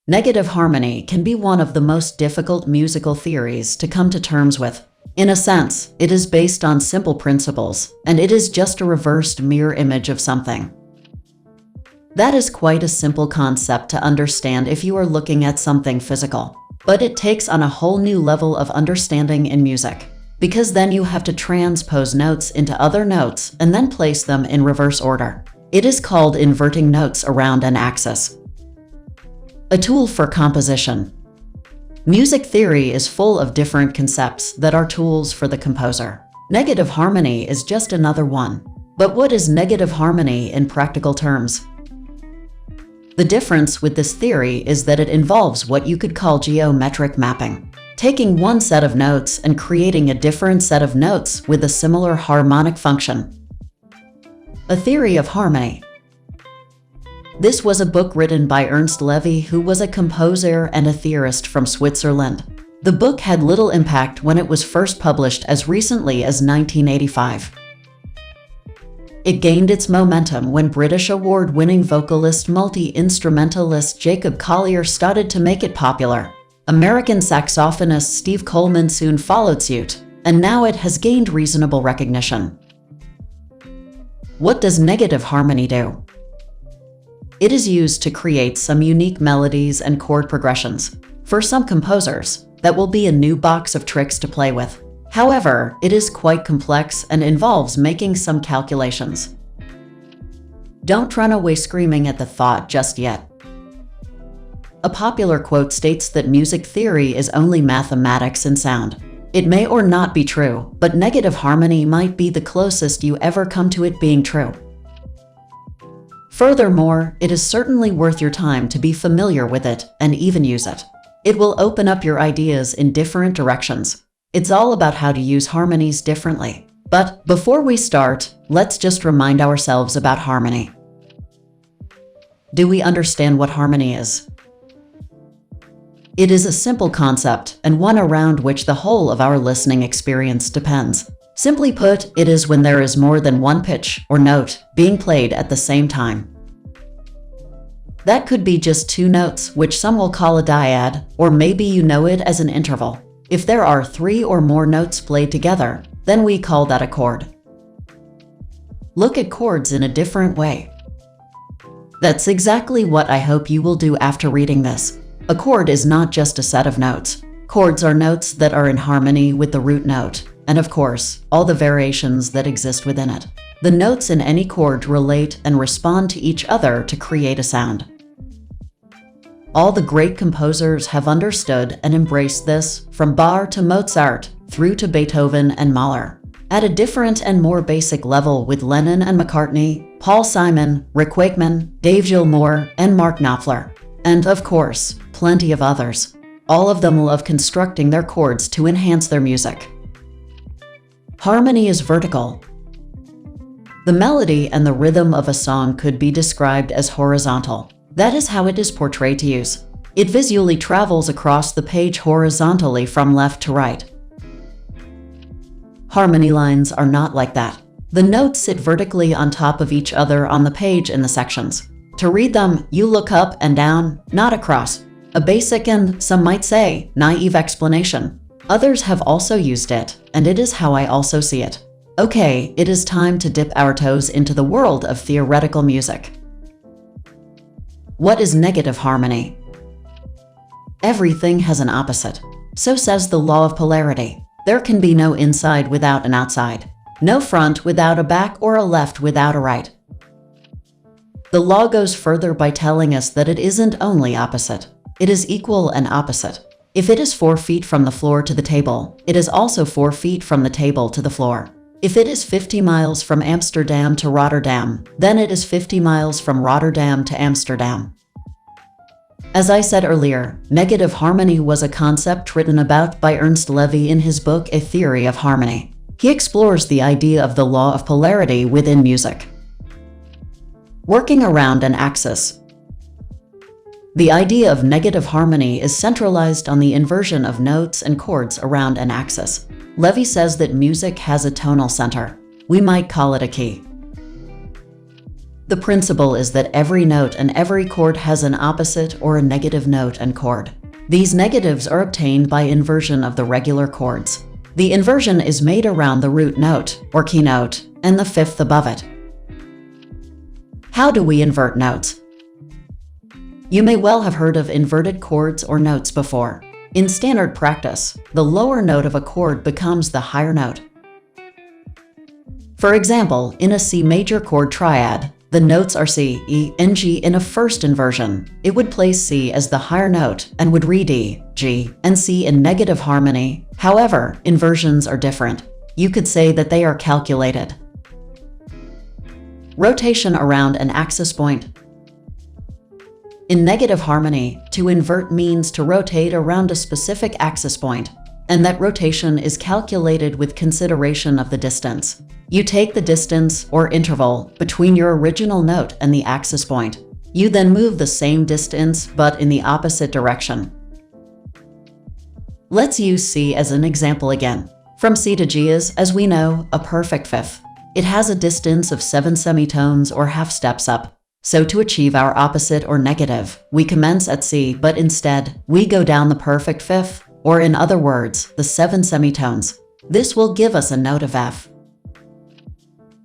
Negative harmony can be one of the most difficult musical theories to come to terms with. In a sense, it is based on simple principles, and it is just a reversed mirror image of something. That is quite a simple concept to understand if you are looking at something physical. But it takes on a whole new level of understanding in music, because then you have to transpose notes into other notes and then place them in reverse order. It is called inverting notes around an axis. A tool for composition. Music theory is full of different concepts that are tools for the composer. Negative harmony is just another one. But what is negative harmony in practical terms? The difference with this theory is that it involves what you could call geometric mapping, taking one set of notes and creating a different set of notes with a similar harmonic function. A theory of harmony. This was a book written by Ernst Levy, who was a composer and a theorist from Switzerland. The book had little impact when it was first published as recently as 1985. It gained its momentum when British award-winning vocalist multi-instrumentalist Jacob Collier started to make it popular. American saxophonist Steve Coleman soon followed suit, and now it has gained reasonable recognition. What does negative harmony do? It is used to create some unique melodies and chord progressions. For some composers, that will be a new box of tricks to play with. However, it is quite complex and involves making some calculations. Don't run away screaming at the thought just yet. A popular quote states that music theory is only mathematics and sound. It may or not be true, but negative harmony might be the closest you ever come to it being true. Furthermore, it is certainly worth your time to be familiar with it and even use it. It will open up your ideas in different directions. It's all about how to use harmonies differently. But before we start, let's just remind ourselves about harmony. Do we understand what harmony is? It is a simple concept and one around which the whole of our listening experience depends. Simply put, it is when there is more than one pitch or note being played at the same time. That could be just two notes, which some will call a dyad, or maybe you know it as an interval. If there are three or more notes played together, then we call that a chord. Look at chords in a different way. That's exactly what I hope you will do after reading this. A chord is not just a set of notes. Chords are notes that are in harmony with the root note, and of course, all the variations that exist within it. The notes in any chord relate and respond to each other to create a sound. All the great composers have understood and embraced this, from Bach to Mozart, through to Beethoven and Mahler. At a different and more basic level with Lennon and McCartney, Paul Simon, Rick Wakeman, Dave Gilmour, and Mark Knopfler. And of course, plenty of others. All of them love constructing their chords to enhance their music. Harmony is vertical. The melody and the rhythm of a song could be described as horizontal. That is how it is portrayed to use. It visually travels across the page horizontally from left to right. Harmony lines are not like that. The notes sit vertically on top of each other on the page in the sections. To read them, you look up and down, not across. A basic and, some might say, naive explanation. Others have also used it, and it is how I also see it. Okay, it is time to dip our toes into the world of theoretical music. What is negative harmony? Everything has an opposite. So says the law of polarity. There can be no inside without an outside. No front without a back or a left without a right. The law goes further by telling us that it isn't only opposite. It is equal and opposite. If it is 4 feet from the floor to the table, it is also 4 feet from the table to the floor. If it is 50 miles from Amsterdam to Rotterdam, then it is 50 miles from Rotterdam to Amsterdam. As I said earlier, negative harmony was a concept written about by Ernst Levy in his book A Theory of Harmony. He explores the idea of the law of polarity within music. Working around an axis. The idea of negative harmony is centralized on the inversion of notes and chords around an axis. Levy says that music has a tonal center. We might call it a key. The principle is that every note and every chord has an opposite or a negative note and chord. These negatives are obtained by inversion of the regular chords. The inversion is made around the root note, or keynote, and the fifth above it. How do we invert notes? You may well have heard of inverted chords or notes before. In standard practice, the lower note of a chord becomes the higher note. For example, in a C major chord triad, the notes are C, E, and G in a first inversion. It would place C as the higher note and would read D, G, and C in negative harmony. However, inversions are different. You could say that they are calculated. Rotation around an axis point. In negative harmony, to invert means to rotate around a specific axis point, and that rotation is calculated with consideration of the distance. You take the distance or interval between your original note and the axis point. You then move the same distance but in the opposite direction. Let's use C as an example again. From C to G is, as we know, a perfect fifth. It has a distance of 7 semitones or half steps up. So to achieve our opposite or negative, we commence at C, but instead, we go down the perfect fifth, or in other words, the 7 semitones. This will give us a note of F.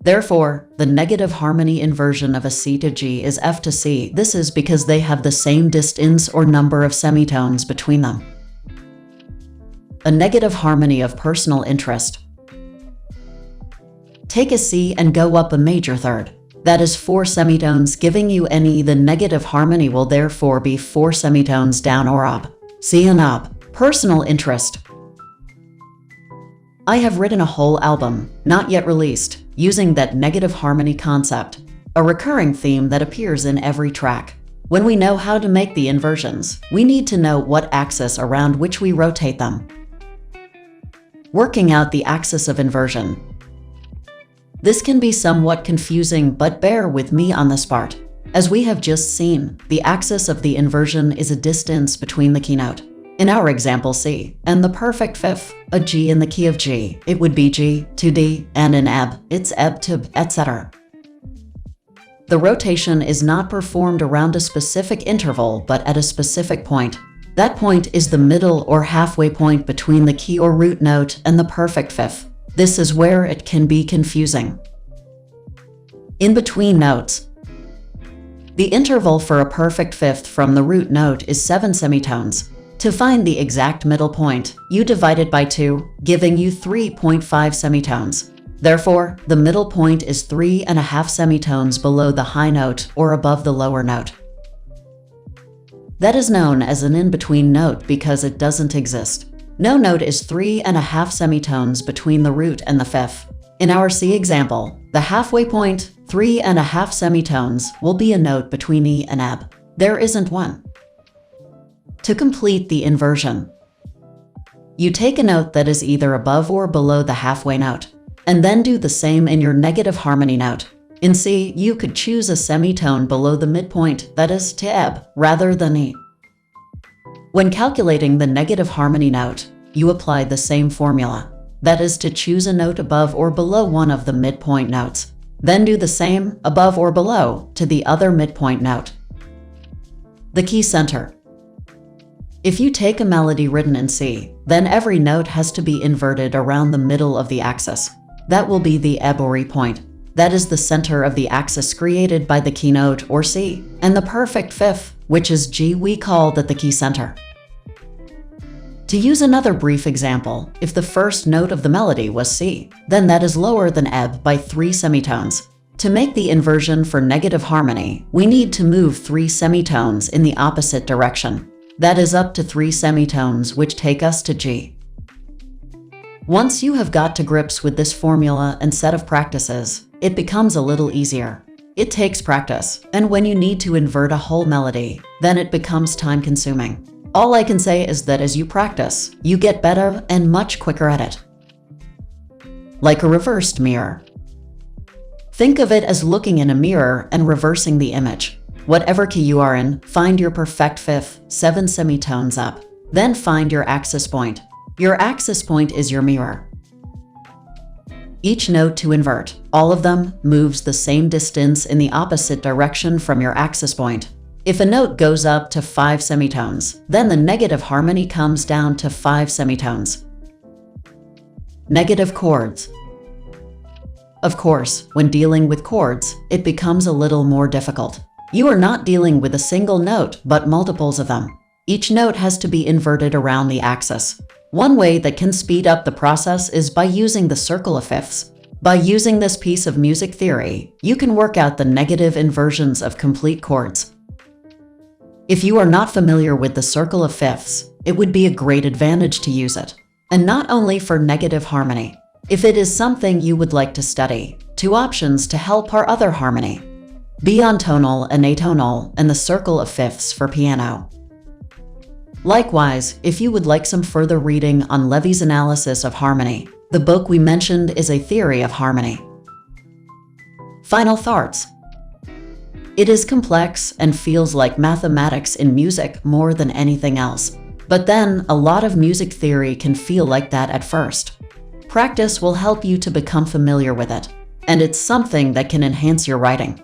Therefore, the negative harmony inversion of a C to G is F to C. This is because they have the same distance or number of semitones between them. A negative harmony of personal interest. Take a C and go up a major third. That is 4 semitones, giving you an E. The negative harmony will therefore be 4 semitones down or up. C and up. Personal interest. I have written a whole album, not yet released, using that negative harmony concept, a recurring theme that appears in every track. When we know how to make the inversions, we need to know what axis around which we rotate them. Working out the axis of inversion. This can be somewhat confusing, but bear with me on this part. As we have just seen, the axis of the inversion is a distance between the keynote, in our example C, and the perfect fifth, a G in the key of G. It would be G to D, and in ebb, it's ebb to B, etc. The rotation is not performed around a specific interval, but at a specific point. That point is the middle or halfway point between the key or root note and the perfect fifth. This is where it can be confusing. In between notes. The interval for a perfect fifth from the root note is 7 semitones. To find the exact middle point, you divide it by 2, giving you 3.5 semitones. Therefore, the middle point is 3.5 semitones below the high note or above the lower note. That is known as an in-between note because it doesn't exist. No note is 3.5 semitones between the root and the fifth. In our C example, the halfway point, 3.5 semitones, will be a note between E and ebb. There isn't one. To complete the inversion, you take a note that is either above or below the halfway note, and then do the same in your negative harmony note. In C, you could choose a semitone below the midpoint, that is, to ebb, rather than E. When calculating the negative harmony note, you apply the same formula, that is, to choose a note above or below one of the midpoint notes. Then do the same, above or below, to the other midpoint note. The key center. If you take a melody written in C, then every note has to be inverted around the middle of the axis. That will be the ebb or E point. That is the center of the axis created by the keynote or C, and the perfect fifth, which is G, we call that the key center. To use another brief example, if the first note of the melody was C, then that is lower than ebb by 3 semitones. To make the inversion for negative harmony, we need to move 3 semitones in the opposite direction. That is up to 3 semitones, which take us to G. Once you have got to grips with this formula and set of practices, it becomes a little easier. It takes practice, and when you need to invert a whole melody, then it becomes time-consuming. All I can say is that as you practice, you get better and much quicker at it. Like a reversed mirror. Think of it as looking in a mirror and reversing the image. Whatever key you are in, find your perfect fifth, 7 semitones up. Then find your axis point. Your axis point is your mirror. each note to invert. All of them moves the same distance in the opposite direction from your axis point. If a note goes up to 5 semitones, then the negative harmony comes down to 5 semitones. Negative chords. Of course, when dealing with chords, it becomes a little more difficult. You are not dealing with a single note, but multiples of them. Each note has to be inverted around the axis. One way that can speed up the process is by using the circle of fifths. By using this piece of music theory, you can work out the negative inversions of complete chords. If you are not familiar with the circle of fifths, it would be a great advantage to use it. And not only for negative harmony. If it is something you would like to study, 2 options to help are other harmony, bitonal and atonal, and the circle of fifths for piano. Likewise, if you would like some further reading on Levy's analysis of harmony, the book we mentioned is A Theory of Harmony. Final thoughts. It is complex and feels like mathematics in music more than anything else. But then, a lot of music theory can feel like that at first. Practice will help you to become familiar with it, and it's something that can enhance your writing.